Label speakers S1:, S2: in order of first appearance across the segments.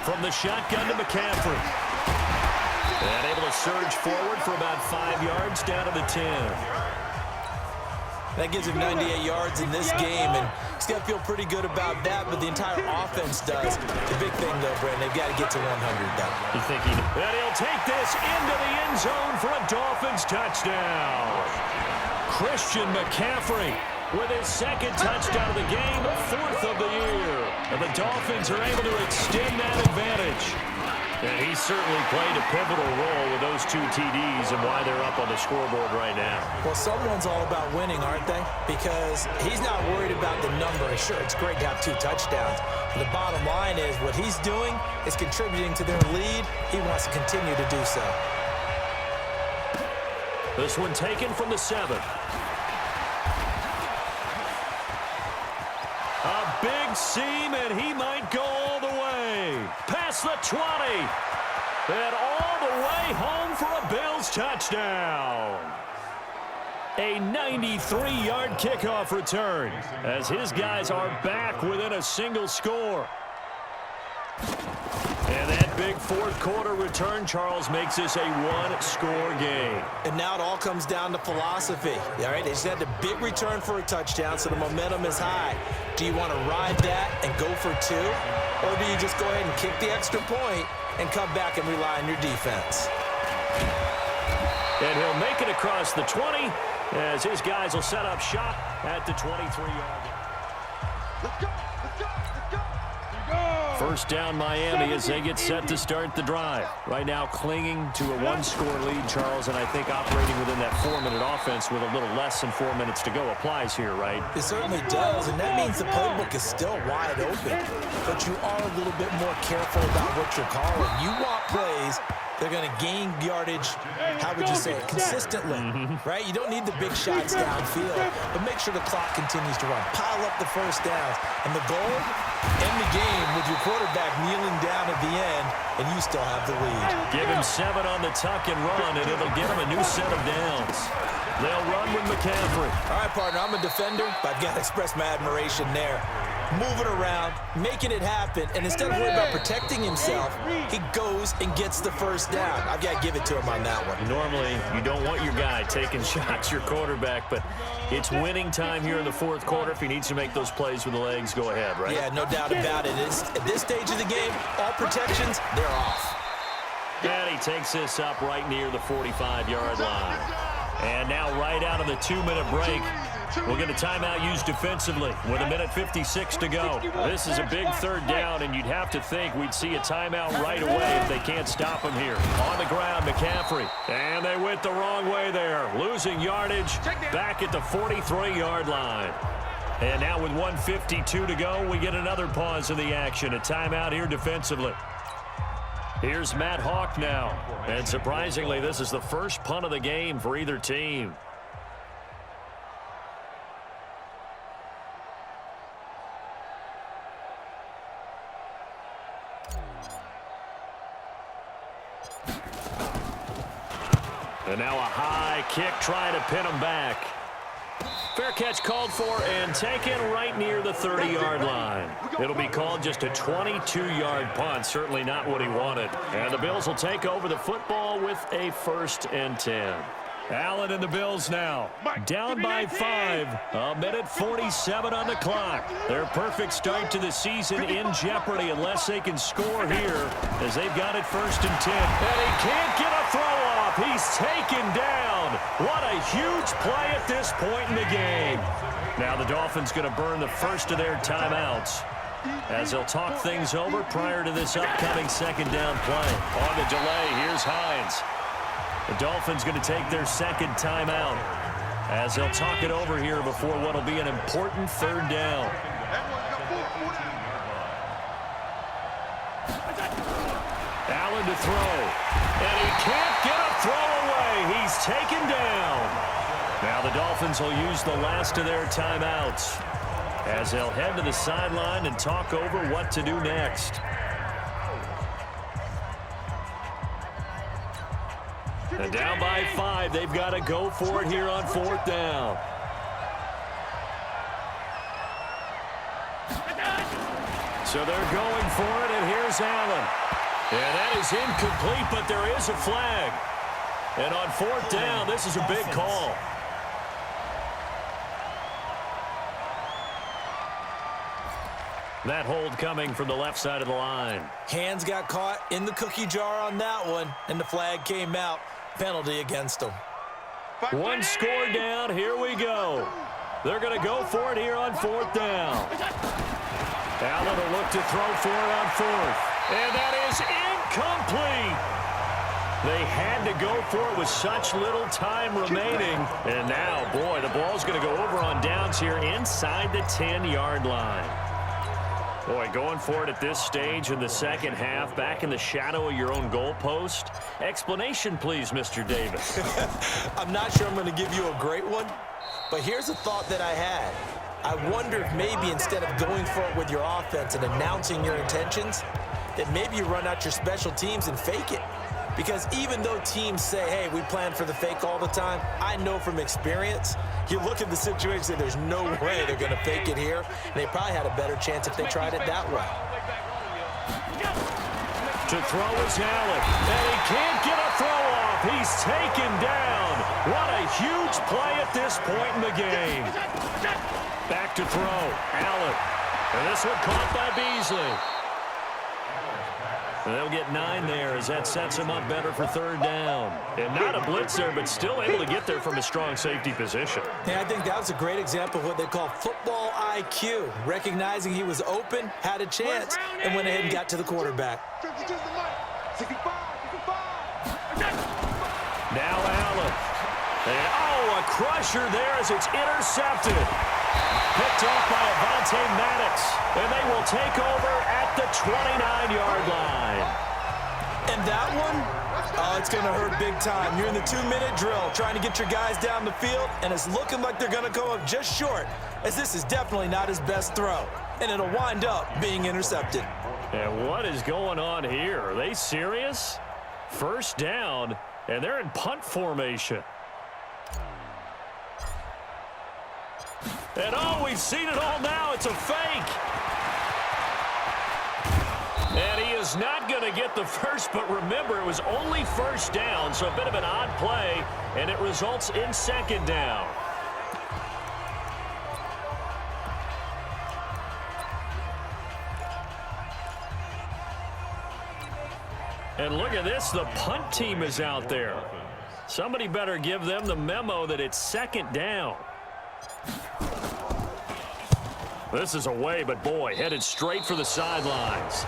S1: From the shotgun to McCaffrey. And able to surge forward for about 5 yards down to the 10.
S2: That gives him 98 yards in this game, and he's got to feel pretty good about that, but the entire offense does. The big thing, though, Brandon, they've got to get to 100 now.
S1: You think and he'll take this into the end zone for a Dolphins touchdown. Christian McCaffrey with his second touchdown of the game, 4th of the year. And the Dolphins are able to extend that advantage. And he certainly played a pivotal role with those 2 TDs and why they're up on the scoreboard right now.
S2: Well, someone's all about winning, aren't they? Because he's not worried about the number. And sure, it's great to have 2 touchdowns. But the bottom line is what he's doing is contributing to their lead. He wants to continue to do so.
S1: This one taken from the 7. A big seam, and he might go all the way. Past the 20. And all the way home for a Bills touchdown. A 93-yard kickoff return as his guys are back within a single score. And that big fourth-quarter return, Charles, makes this a 1-score game.
S2: And now it all comes down to philosophy. All right, they just had a big return for a touchdown, so the momentum is high. Do you want to ride that and go for 2? Or do you just go ahead and kick the extra point and come back and rely on your defense?
S1: And he'll make it across the 20 as his guys will set up shop at the 23-yard line.
S3: Let's go! Let's go! Let's go!
S1: First down Miami as they get set to start the drive. Right now clinging to a 1-score lead, Charles, and I think operating within that 4-minute offense with a little less than 4 minutes to go applies here, right?
S2: It certainly does, and that means the playbook is still wide open. But you are a little bit more careful about what you're calling. You want plays they're going to gain yardage, how would you say it, consistently, right? You don't need the big shots downfield, but make sure the clock continues to run. Pile up the first downs. And the goal, end the game with your quarterback kneeling down at the end, and you still have the lead.
S1: Give him 7 on the tuck and run, and it'll get him a new set of downs. They'll run with McCaffrey.
S2: All right, partner, I'm a defender, but I've got to express my admiration there. Moving around, making it happen, and instead of worrying about protecting himself, he goes and gets the first down. I've got to give it to him on that one.
S1: Normally, you don't want your guy taking shots, your quarterback, but it's winning time here in the fourth quarter. If he needs to make those plays with the legs, go ahead, right?
S2: Yeah, no doubt about it. At this stage of the game, all protections, they're off.
S1: And he takes this up right near the 45-yard line. And now right out of the 2-minute break, we'll get a timeout used defensively with 1:56 to go. This is a big third down, and you'd have to think we'd see a timeout right away if they can't stop him here. On the ground, McCaffrey. And they went the wrong way there. Losing yardage back at the 43-yard line. And now with 1:52 to go, we get another pause in the action. A timeout here defensively. Here's Matt Hawk now. And surprisingly, this is the first punt of the game for either team. And now a high kick trying to pin him back. Fair catch called for and taken right near the 30-yard line. It'll be called just a 22-yard punt, certainly not what he wanted. And the Bills will take over the football with a 1st and 10. Allen and the Bills now down by 5. 1:47 on the clock. Their perfect start to the season in jeopardy unless they can score here as they've got it 1st and 10. And he can't get a throw off. He's taken down. What a huge play at this point in the game. Now the Dolphins going to burn the first of their timeouts as they'll talk things over prior to this upcoming 2nd down play. On the delay, here's Hines. The Dolphins going to take their 2nd timeout as they'll talk it over here before what will be an important 3rd down. Allen to throw. And he can't get a throw away. He's taken down. Now the Dolphins will use the last of their timeouts as they'll head to the sideline and talk over what to do next. And down by 5, they've got to go for it here on 4th down. So they're going for it, and here's Allen. And that is incomplete, but there is a flag. And on fourth down, this is a big call. That hold coming from the left side of the line.
S2: Hands got caught in the cookie jar on that one, and the flag came out. Penalty against them.
S1: One score down. Here we go. They're going to go for it here on fourth down. Allen will look to throw for it on fourth. And that is incomplete. They had to go for it with such little time remaining. And now, boy, the ball's going to go over on downs here inside the 10-yard line. Boy, going for it at this stage in the second half, back in the shadow of your own goalpost. Explanation, please, Mr. Davis.
S2: I'm not sure I'm going to give you a great one, but here's a thought that I had. I wonder if maybe instead of going for it with your offense and announcing your intentions, that maybe you run out your special teams and fake it. Because even though teams say, hey, we plan for the fake all the time, I know from experience, you look at the situation and there's no way they're going to fake it here. And they probably had a better chance if they tried it that way.
S1: To throw is Allen, and he can't get a throw off. He's taken down. What a huge play at this point in the game. Back to throw, Allen. And this one caught by Beasley. And they'll get 9 there as that sets him up better for third down. And not a blitz there, but still able to get there from a strong safety position.
S2: Yeah, I think that was a great example of what they call football IQ. Recognizing he was open, had a chance, and went ahead and got to the quarterback.
S1: Now Allen. And, oh, a crusher there as it's intercepted. Picked off by Avonte Maddox. And they will take over at the 29-yard line.
S2: And that one, it's going to hurt big time. You're in the 2-minute drill trying to get your guys down the field, and it's looking like they're going to come up just short, as this is definitely not his best throw. And it'll wind up being intercepted.
S1: And what is going on here? Are they serious? First down, and they're in punt formation. And oh, we've seen it all now. It's a fake. And he is not going to get the first, but remember, it was only first down, so a bit of an odd play, and it results in second down. And look at this, the punt team is out there. Somebody better give them the memo that it's second down. This is away, but boy, headed straight for the sidelines.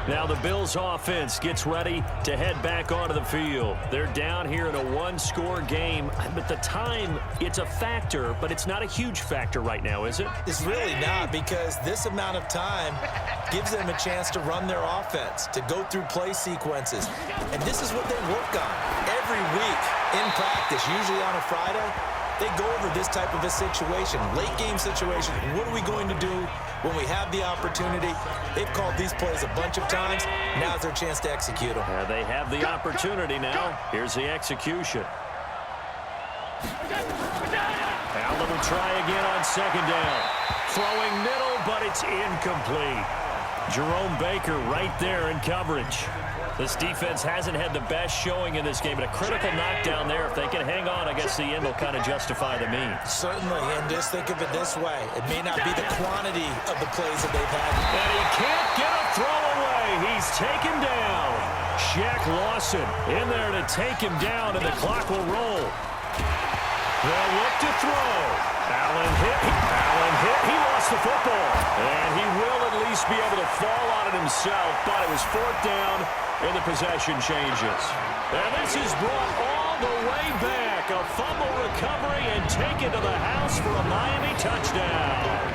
S1: Now the Bills offense gets ready to head back onto the field. They're down here in a one-score game. But the time, it's a factor, but it's not a huge factor right now, is it?
S2: It's really not, because this amount of time gives them a chance to run their offense, to go through play sequences. And this is what they work on every week in practice, usually on a Friday. They go over this type of a situation, late game situation. What are we going to do when we have the opportunity? They've called these plays a bunch of times. Now's their chance to execute them.
S1: They have the opportunity now. Here's the execution. Allen will try again on second down. Throwing middle, but it's incomplete. Jerome Baker right there in coverage. This defense hasn't had the best showing in this game, but a critical knockdown there. If they can hang on, I guess the end will kind of justify the means.
S2: Certainly, and just think of it this way. It may not be the quantity of the plays that they've had.
S1: And he can't get a throw away. He's taken down. Shaq Lawson in there to take him down, and the clock will roll. They'll look to throw. Allen hit. He lost the football. And he will at least be able to fall on it himself, but it was fourth down, and the possession changes. And this is brought all the way back. A fumble recovery and taken to the house for a Miami touchdown.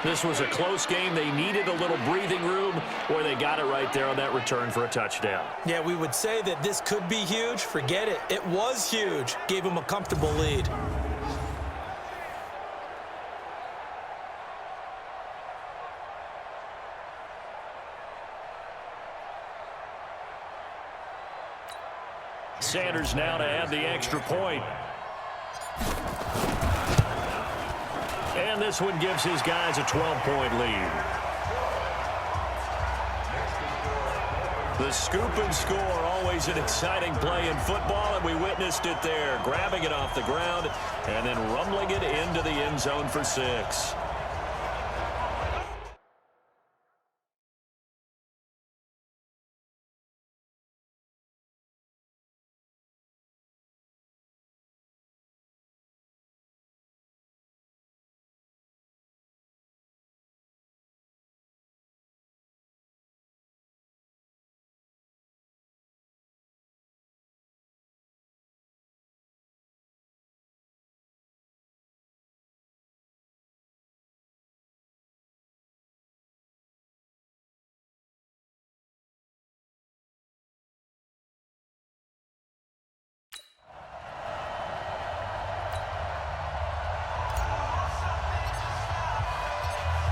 S1: This was a close game. They needed a little breathing room, or they got it right there on that return for a touchdown.
S2: Yeah, we would say that this could be huge. Forget it. It was huge. Gave them a comfortable lead.
S1: Sanders now to add the extra point. And this one gives his guys a 12-point lead. The scoop and score, always an exciting play in football, and we witnessed it there, grabbing it off the ground and then rumbling it into the end zone for 6.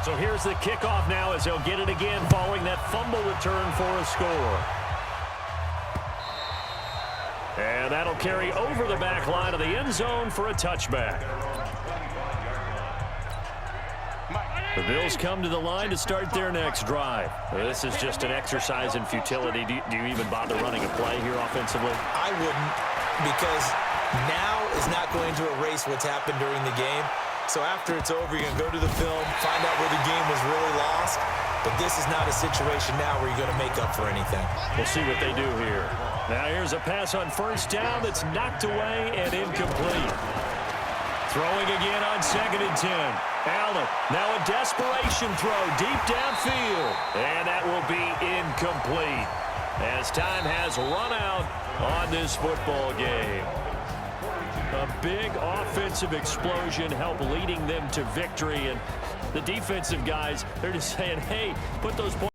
S1: So here's the kickoff now as they'll get it again following that fumble return for a score. And that'll carry over the back line of the end zone for a touchback. The Bills come to the line to start their next drive. This is just an exercise in futility. Do you even bother running a play here offensively?
S2: I wouldn't, because now is not going to erase what's happened during the game. So after it's over, you're going to go to the film, find out where the game was really lost. But this is not a situation now where you're going to make up for anything.
S1: We'll see what they do here. Now here's a pass on first down that's knocked away and incomplete. Throwing again on 2nd and 10. Allen, now a desperation throw deep downfield. And that will be incomplete as time has run out on this football game. A big offensive explosion helped leading them to victory. And the defensive guys, they're just saying, hey, put those points.